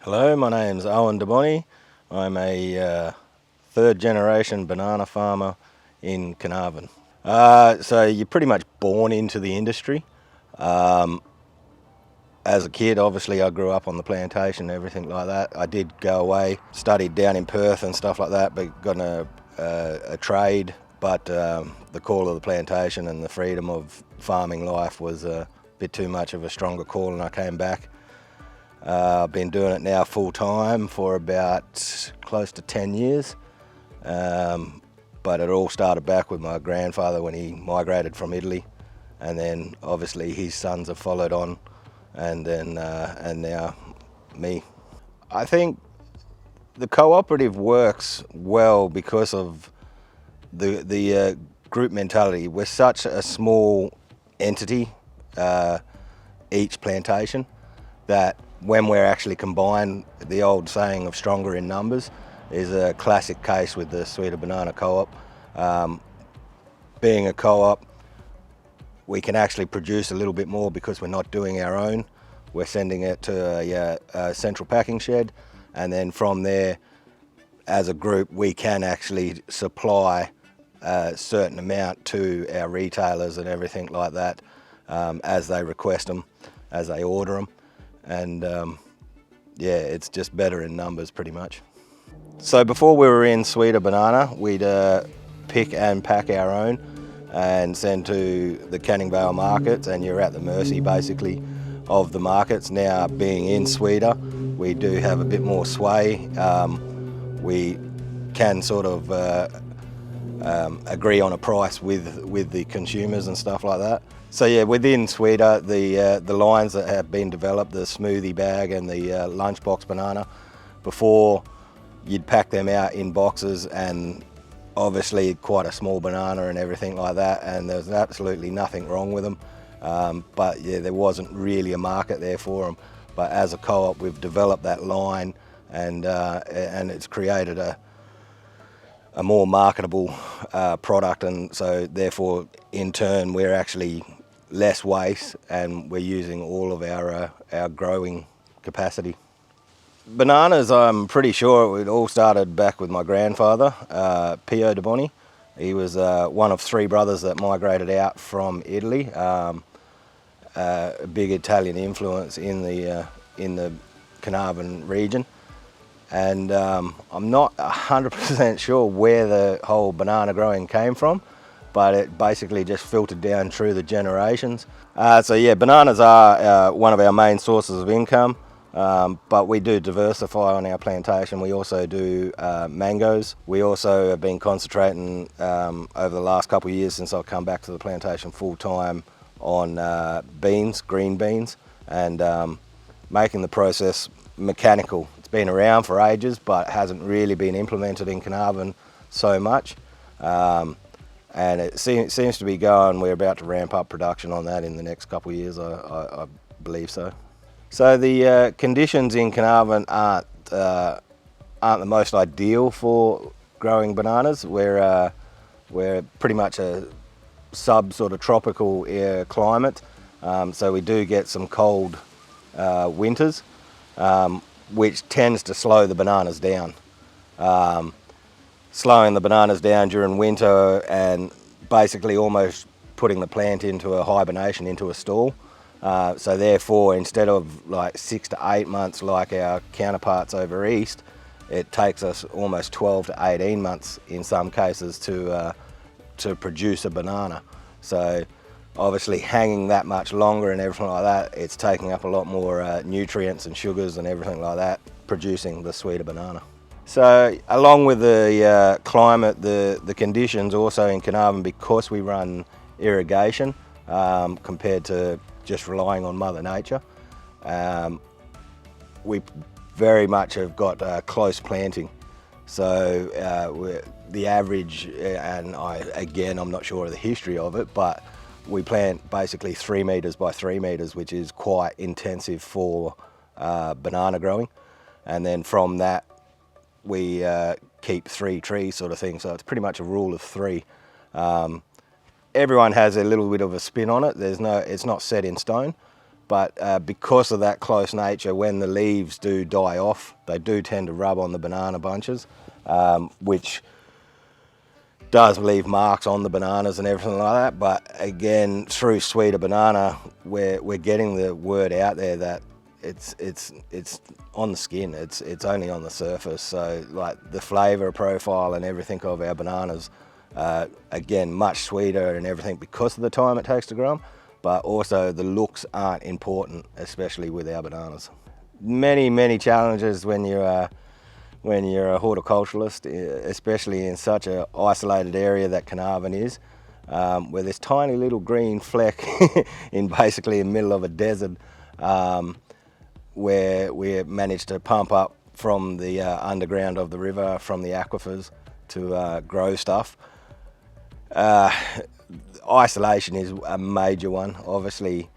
Hello, my name's Owen Boni. I'm a third generation banana farmer in Carnarvon. So you're pretty much born into the industry. As a kid, obviously I grew up on the plantation and everything like that. I did go away, studied down in Perth and stuff like that, but got a trade. But the call of the plantation and the freedom of farming life was a bit too much of a stronger call, and I came back. I've been doing it now full time for about close to 10 years. But it all started back with my grandfather when he migrated from Italy, and then obviously his sons have followed on, and now me. I think the cooperative works well because of the group mentality. We're such a small entity, each plantation, that when we're actually combined, the old saying of stronger in numbers is a classic case with the Sweeter Banana Co-op. Being a co-op, we can actually produce a little bit more because we're not doing our own. We're sending it to a central packing shed, and then from there, as a group, we can actually supply a certain amount to our retailers and everything like that, as they request them, as they order them. And yeah, it's just better in numbers pretty much. So before we were in Sweeter Banana, we'd pick and pack our own and send to the Canning Vale markets, and you're at the mercy basically of the markets. Now being in Sweeter, we do have a bit more sway. We can sort of agree on a price with the consumers and stuff like that. So yeah, within Sweeter, the lines that have been developed, the smoothie bag and the lunchbox banana, before you'd pack them out in boxes, and obviously quite a small banana and everything like that, and there's absolutely nothing wrong with them. But yeah, there wasn't really a market there for them. But as a co-op, we've developed that line, and it's created a more marketable product, and so therefore in turn we're actually less waste, and we're using all of our growing capacity. Bananas, I'm pretty sure it all started back with my grandfather, Boni. He was one of three brothers that migrated out from Italy. A big Italian influence in the Carnarvon region. And I'm not 100% sure where the whole banana growing came from, but it basically just filtered down through the generations. So yeah, bananas are one of our main sources of income, but we do diversify on our plantation. We also do mangoes. We also have been concentrating over the last couple of years since I've come back to the plantation full time on beans, green beans, and making the process mechanical. It's been around for ages, but hasn't really been implemented in Carnarvon so much. And it seems to be going. We're about to ramp up production on that in the next couple of years, I believe so. So the conditions in Carnarvon aren't the most ideal for growing bananas. We're pretty much a sort of tropical climate, so we do get some cold winters, which tends to slow the bananas down. Slowing the bananas down during winter and basically almost putting the plant into a hibernation, into a stall. So therefore, instead of like 6 to 8 months like our counterparts over east, it takes us almost 12 to 18 months in some cases to produce a banana. So obviously hanging that much longer and everything like that, it's taking up a lot more nutrients and sugars and everything like that, producing the sweeter banana. So along with the climate, the conditions also in Carnarvon, because we run irrigation compared to just relying on Mother Nature, we very much have got close planting. So the average, and I'm not sure of the history of it, but we plant basically 3 metres by 3 metres, which is quite intensive for banana growing. And then from that, we keep 3 trees sort of thing. So it's pretty much a rule of 3. Everyone has a little bit of a spin on it. It's not set in stone, but because of that close nature, when the leaves do die off, they do tend to rub on the banana bunches, which does leave marks on the bananas and everything like that. But again, through Sweeter Banana, we're getting the word out there that it's on the skin. It's only on the surface. So like the flavour profile and everything of our bananas, again, much sweeter and everything because of the time it takes to grow them. But also the looks aren't important, especially with our bananas. Many challenges when you're a horticulturalist, especially in such an isolated area that Carnarvon is, where there's tiny little green fleck in basically the middle of a desert, where we managed to pump up from the underground of the river, from the aquifers, to grow stuff. Isolation is a major one. Obviously,